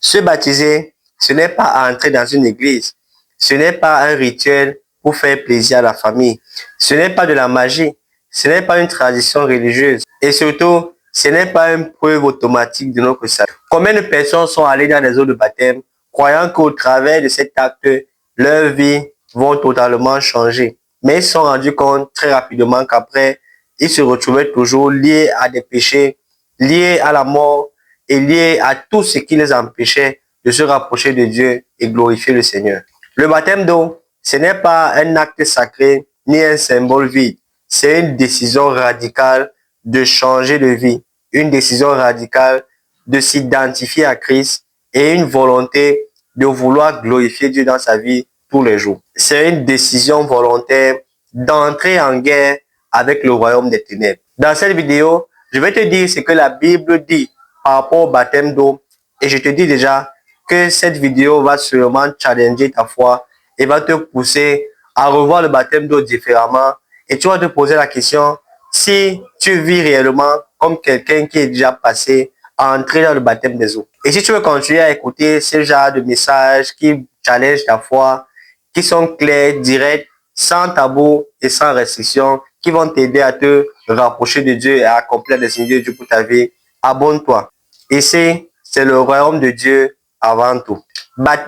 Se baptiser, ce n'est pas entrer dans une église. Ce n'est pas un rituel pour faire plaisir à la famille. Ce n'est pas de la magie. Ce n'est pas une tradition religieuse. Et surtout, ce n'est pas une preuve automatique de notre salut. Combien de personnes sont allées dans les eaux de baptême, croyant qu'au travers de cet acte, leur vie vont totalement changer. Mais ils se sont rendus compte très rapidement qu'après, ils se retrouvaient toujours liés à des péchés, liés à la mort et liés à tout ce qui les empêchait de se rapprocher de Dieu et glorifier le Seigneur. Le baptême d'eau, ce n'est pas un acte sacré ni un symbole vide. C'est une décision radicale de changer de vie, une décision radicale de s'identifier à Christ et une volonté de vouloir glorifier Dieu dans sa vie tous les jours. C'est une décision volontaire d'entrer en guerre avec le royaume des ténèbres. Dans cette vidéo, je vais te dire ce que la Bible dit par rapport au baptême d'eau et je te dis déjà que cette vidéo va sûrement challenger ta foi et va te pousser à revoir le baptême d'eau différemment et tu vas te poser la question si tu vis réellement comme quelqu'un qui est déjà passé à entrer dans le baptême des eaux. Et si tu veux continuer à écouter ce genre de messages qui challengent ta foi, qui sont clairs, directs, sans tabou et sans restriction, qui vont t'aider à te rapprocher de Dieu et à accomplir les desseins de Dieu pour ta vie, abonne-toi. Ici, c'est le royaume de Dieu avant tout.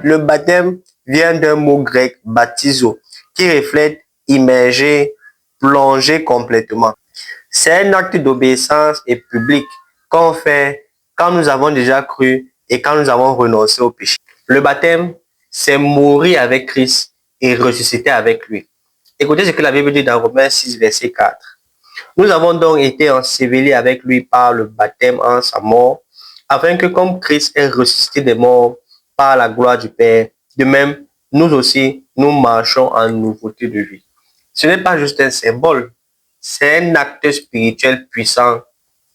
Le baptême vient d'un mot grec, baptizo, qui reflète immerger, plonger complètement. C'est un acte d'obéissance et public qu'on fait quand nous avons déjà cru et quand nous avons renoncé au péché. Le baptême, c'est mourir avec Christ et ressusciter avec lui. Écoutez ce que la Bible dit dans Romains 6, verset 4. Nous avons donc été ensevelis avec lui par le baptême en sa mort, afin que comme Christ est ressuscité des morts par la gloire du Père, de même, nous aussi, nous marchons en nouveauté de vie. Ce n'est pas juste un symbole, c'est un acte spirituel puissant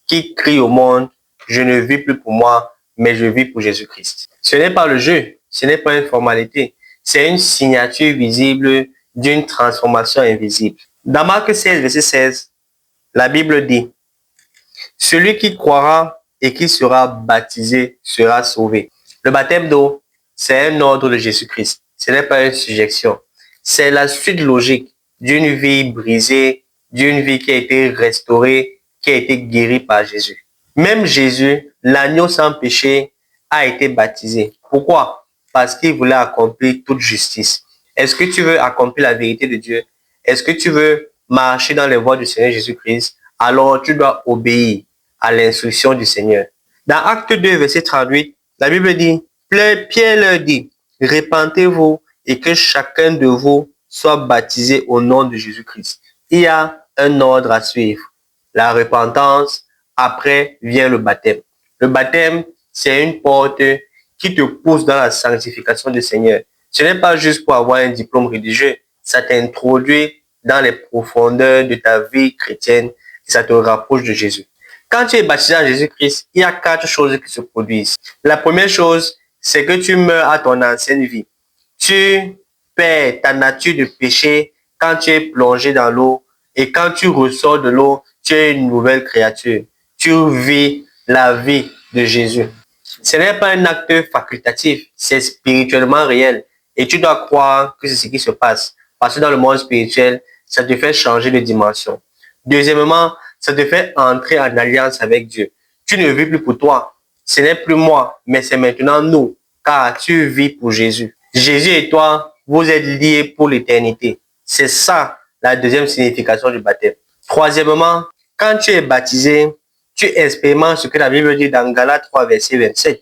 qui crie au monde, je ne vis plus pour moi, mais je vis pour Jésus-Christ. Ce n'est pas le jeu, ce n'est pas une formalité, c'est une signature visible d'une transformation invisible. Dans Marc 16, verset 16, la Bible dit, celui qui croira et qui sera baptisé sera sauvé. Le baptême d'eau, c'est un ordre de Jésus-Christ. Ce n'est pas une suggestion. C'est la suite logique d'une vie brisée, d'une vie qui a été restaurée, qui a été guérie par Jésus. Même Jésus, l'agneau sans péché, a été baptisé. Pourquoi? Parce qu'il voulait accomplir toute justice. Est-ce que tu veux accomplir la vérité de Dieu? Est-ce que tu veux marcher dans les voies du Seigneur Jésus-Christ? Alors tu dois obéir à l'instruction du Seigneur. Dans Acte 2, verset 38, la Bible dit, Pierre leur dit, répentez-vous et que chacun de vous soit baptisé au nom de Jésus-Christ. Il y a un ordre à suivre. La repentance, après vient le baptême. Le baptême, c'est une porte qui te pousse dans la sanctification du Seigneur. Ce n'est pas juste pour avoir un diplôme religieux, ça t'introduit dans les profondeurs de ta vie chrétienne et ça te rapproche de Jésus. Quand tu es baptisé en Jésus-Christ, il y a 4 choses qui se produisent. La première chose, c'est que tu meurs à ton ancienne vie. Tu perds ta nature de péché quand tu es plongé dans l'eau et quand tu ressors de l'eau, tu es une nouvelle créature. Tu vis la vie de Jésus. Ce n'est pas un acte facultatif, c'est spirituellement réel. Et tu dois croire que c'est ce qui se passe. Parce que dans le monde spirituel, ça te fait changer de dimension. Deuxièmement, ça te fait entrer en alliance avec Dieu. Tu ne vis plus pour toi. Ce n'est plus moi, mais c'est maintenant nous, car tu vis pour Jésus. Jésus et toi, vous êtes liés pour l'éternité. C'est ça la deuxième signification du baptême. Troisièmement, quand tu es baptisé, tu expérimentes ce que la Bible dit dans Galates 3, verset 27.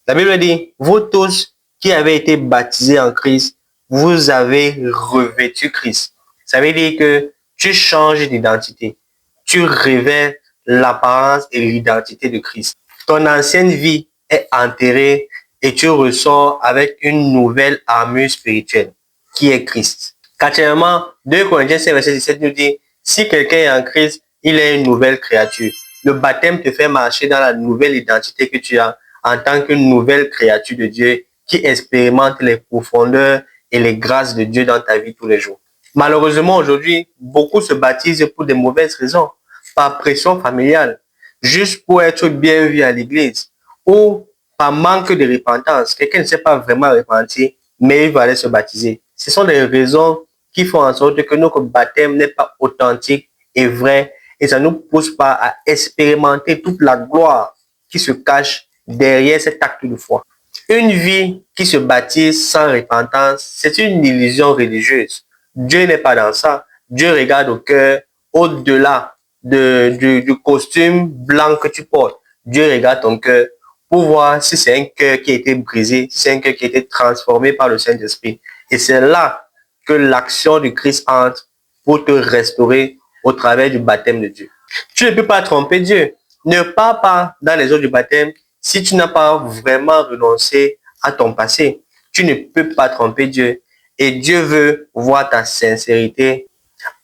La Bible dit, vous tous qui avez été baptisés en Christ, vous avez revêtu Christ. Ça veut dire que tu changes d'identité. Tu révèles l'apparence et l'identité de Christ. Ton ancienne vie est enterrée et tu ressors avec une nouvelle armure spirituelle qui est Christ. Quatrièmement, 2 Corinthiens 5, verset 17 nous dit, si quelqu'un est en Christ, il est une nouvelle créature. Le baptême te fait marcher dans la nouvelle identité que tu as en tant qu'une nouvelle créature de Dieu qui expérimente les profondeurs et les grâces de Dieu dans ta vie tous les jours. Malheureusement, aujourd'hui, beaucoup se baptisent pour de mauvaises raisons, par pression familiale, juste pour être bien vu à l'église ou par manque de repentance. Quelqu'un ne s'est pas vraiment repenti, mais il va aller se baptiser. Ce sont des raisons qui font en sorte que notre baptême n'est pas authentique et vrai, et ça ne nous pousse pas à expérimenter toute la gloire qui se cache derrière cet acte de foi. Une vie qui se baptise sans repentance, c'est une illusion religieuse. Dieu n'est pas dans ça. Dieu regarde au cœur, au-delà du costume blanc que tu portes. Dieu regarde ton cœur pour voir si c'est un cœur qui a été brisé, si c'est un cœur qui a été transformé par le Saint-Esprit. Et c'est là que l'action du Christ entre pour te restaurer au travers du baptême de Dieu. Tu ne peux pas tromper Dieu. Ne pars pas dans les eaux du baptême si tu n'as pas vraiment renoncé à ton passé. Tu ne peux pas tromper Dieu. Et Dieu veut voir ta sincérité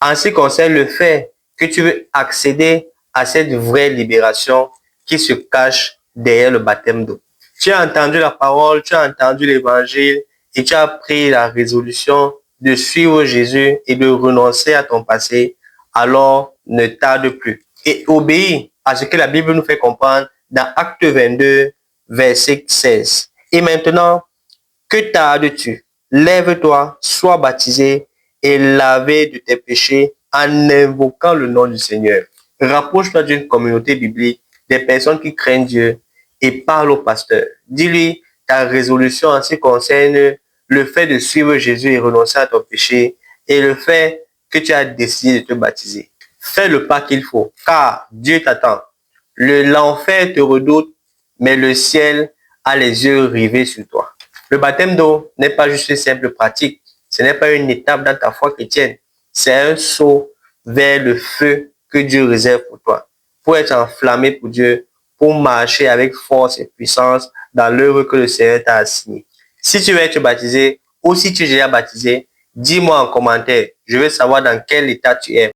en ce qui concerne le fait que tu veux accéder à cette vraie libération qui se cache derrière le baptême d'eau. Tu as entendu la parole, tu as entendu l'évangile et tu as pris la résolution de suivre Jésus et de renoncer à ton passé, alors ne tarde plus. Et obéis à ce que la Bible nous fait comprendre dans Acte 22, verset 16. Et maintenant, que tardes-tu? Lève-toi, sois baptisé et lavé de tes péchés en invoquant le nom du Seigneur. Rapproche-toi d'une communauté biblique, des personnes qui craignent Dieu et parle au pasteur. Dis-lui ta résolution en ce qui concerne le fait de suivre Jésus et renoncer à ton péché et le fait que tu as décidé de te baptiser. Fais le pas qu'il faut, car Dieu t'attend. L'enfer te redoute, mais le ciel a les yeux rivés sur toi. Le baptême d'eau n'est pas juste une simple pratique. Ce n'est pas une étape dans ta foi chrétienne. C'est un saut vers le feu que Dieu réserve pour toi. Pour être enflammé pour Dieu, pour marcher avec force et puissance dans l'œuvre que le Seigneur t'a assignée. Si tu veux être baptisé ou si tu es déjà baptisé, dis-moi en commentaire. Je veux savoir dans quel état tu es.